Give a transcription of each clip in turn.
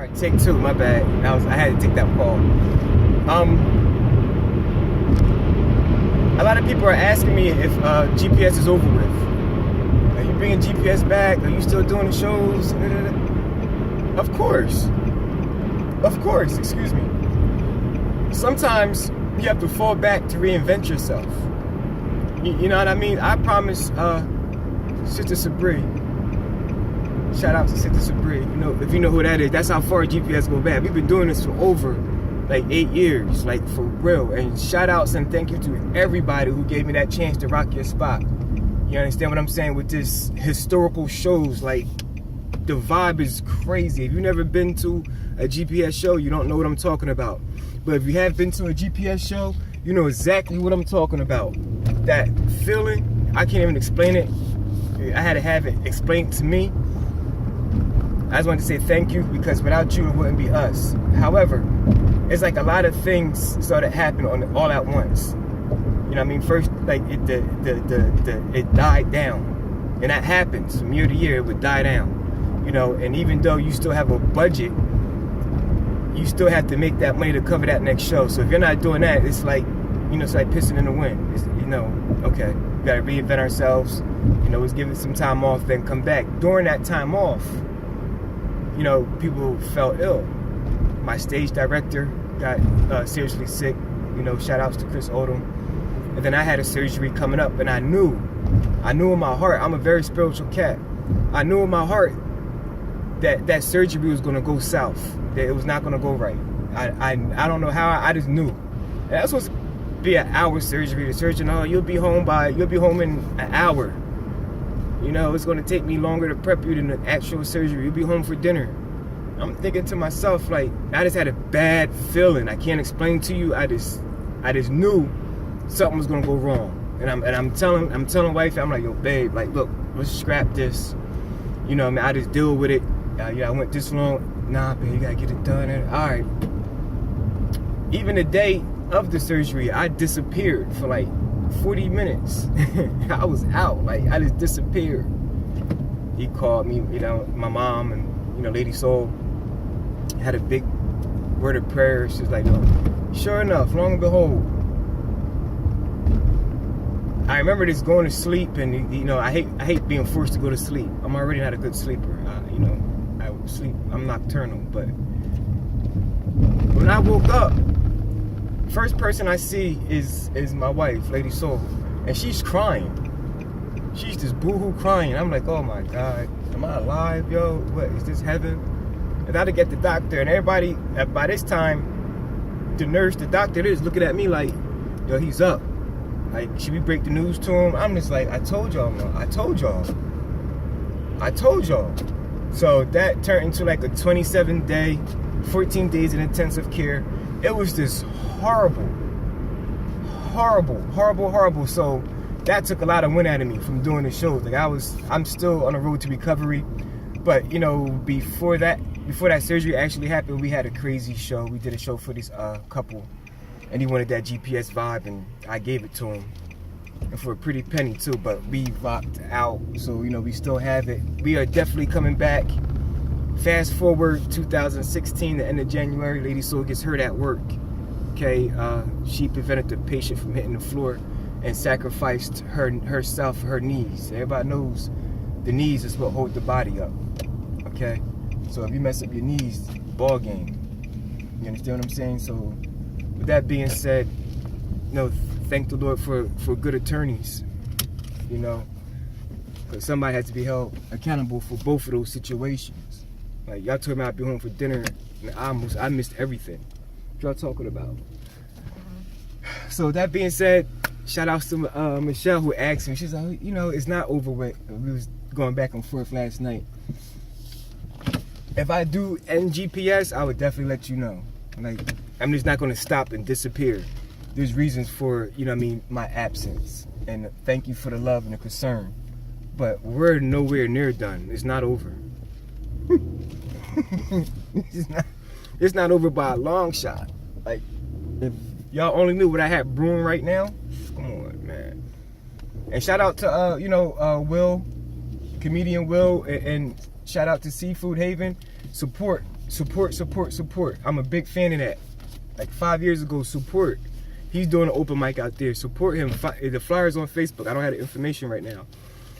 right, take two. My bad. I had to take that call. A lot of people are asking me if GPS is over with. Are you bringing GPS back? Are you still doing the shows? Of course. Excuse me. Sometimes you have to fall back to reinvent yourself. You know what I mean? I promise, Sister Sabri. Shout out to Sister Sabri. You know, if you know who that is, that's how far GPS go back. We've been doing this for over like 8 years, like for real. And shout outs and thank you to everybody who gave me that chance to rock your spot. You understand what I'm saying? With this historical shows, like the vibe is crazy. If you've never been to a GPS show, you don't know what I'm talking about. But if you have been to a GPS show, you know exactly what I'm talking about. That feeling, I can't even explain it. I had to have it explained to me. I just wanted to say thank you, because without you, it wouldn't be us. However, it's like a lot of things started happening all at once. You know what I mean? First, like it died down, and that happens from year to year. It would die down, you know. And even though you still have a budget, you still have to make that money to cover that next show. So if you're not doing that, it's like, you know, it's like pissing in the wind. It's, you know, okay, we gotta reinvent ourselves. You know, let's give it some time off, then come back. During that time off, you know, people felt ill. My stage director got seriously sick. You know, shout outs to Chris Odom. And then I had a surgery coming up, and I knew in my heart, I'm a very spiritual cat. I knew in my heart that surgery was gonna go south, that it was not gonna go right. I don't know how, I just knew. And that was supposed to be an hour surgery. The surgeon, oh, you'll be home in an hour. You know, it's gonna take me longer to prep you than the actual surgery. You'll be home for dinner. I'm thinking to myself, like, I just had a bad feeling. I can't explain to you. I just knew something was gonna go wrong. And I'm telling wife, I'm like, yo, babe, like, look, let's scrap this. You know, I mean, I just deal with it. Yeah, I went this long. Nah, babe, you gotta get it done. And, all right. Even the day of the surgery, I disappeared for like 40 minutes. I was out, like, I just disappeared. He called me, you know, my mom and, you know, Lady Soul had a big word of prayer. She was like, no. Sure enough, long and behold, I remember just going to sleep, and, you know, I hate being forced to go to sleep. I'm already not a good sleeper. You know, I sleep, I'm nocturnal, but when I woke up, first person I see is my wife, Lady Soul, and she's crying. She's just boohoo crying. I'm like, oh my God, am I alive, yo? What, is this heaven? And I had to get the doctor, and everybody, by this time, the nurse, the doctor is looking at me like, yo, he's up. Like, should we break the news to him? I'm just like, I told y'all. So that turned into like a 27-day, 14 days in intensive care. It was just horrible. So that took a lot of wind out of me from doing the shows. Like, I'm still on the road to recovery. But, you know, before that surgery actually happened, we had a crazy show. We did a show for this couple, and he wanted that GPS vibe, and I gave it to him, and for a pretty penny too. But we rocked out, so, you know, we still have it. We are definitely coming back. Fast forward 2016, the end of January, Lady Soul gets hurt at work. Okay, she prevented the patient from hitting the floor and sacrificed herself, her knees. Everybody knows the knees is what hold the body up. Okay, so if you mess up your knees, ball game. You understand what I'm saying? So, with that being said, you know, thank the Lord for good attorneys. You know, because somebody has to be held accountable for both of those situations. Like, y'all told me I'd be home for dinner, and I missed everything. What y'all talking about? So that being said, shout out to Michelle, who asked me. She's like, you know, it's not over with. We was going back and forth last night. If I do end GPS, I would definitely let you know. Like, I'm just not going to stop and disappear. There's reasons for, you know what I mean, my absence. And thank you for the love and the concern. But we're nowhere near done. It's not over. It's not over by a long shot. Like, if y'all only knew what I had brewing right now, come on, man. And shout out to Will, comedian Will, and shout out to Seafood Haven. Support Support, support, support. I'm a big fan of that. Like 5 years ago, support. He's doing an open mic out there. Support him. The flyer's on Facebook. I don't have the information right now.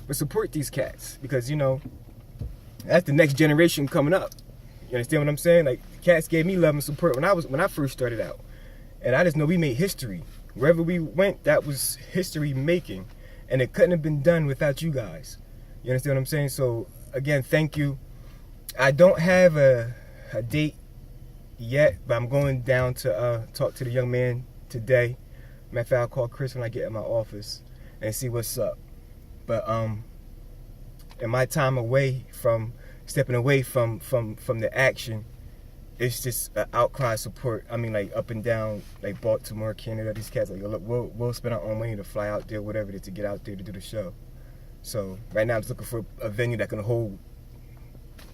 But support these cats. Because, you know, that's the next generation coming up. You understand what I'm saying? Like, cats gave me love and support when I first started out. And I just know we made history. Wherever we went, that was history making. And it couldn't have been done without you guys. You understand what I'm saying? So, again, thank you. I don't have a date yet, but I'm going down to talk to the young man today. Matter of fact, I'll call Chris when I get in my office and see what's up. But in my time away from stepping away from the action, it's just an outcry support. I mean, like up and down, like Baltimore, Canada, these cats like, look, we'll spend our own money to fly out there, whatever it is, to get out there to do the show. So right now I'm just looking for a venue that can hold,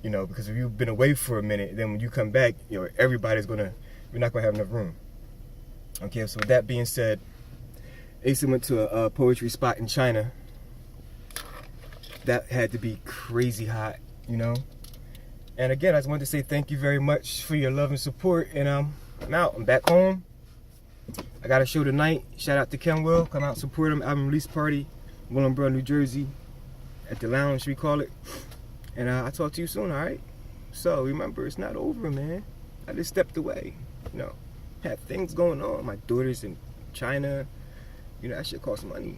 you know, because if you've been away for a minute, then when you come back, you know, we're not gonna have enough room. Okay, so with that being said, Asa went to a poetry spot in China. That had to be crazy hot, you know. And again, I just wanted to say thank you very much for your love and support. And I'm out. I'm back home. I got a show tonight. Shout out to Ken Will. Come out, support him. Album release party, Willingboro, New Jersey, at the lounge, we call it. And I'll talk to you soon, all right? So remember, it's not over, man. I just stepped away. You know, had things going on. My daughter's in China. You know, that shit costs money.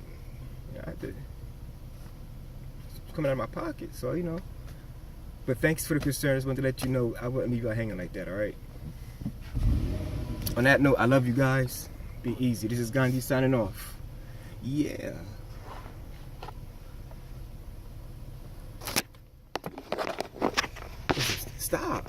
You know, I had to. It's coming out of my pocket, so you know. But thanks for the concern. I just wanted to let you know I wouldn't leave you hanging like that, all right? On that note, I love you guys. Be easy. This is Gandhi signing off. Yeah. Stop.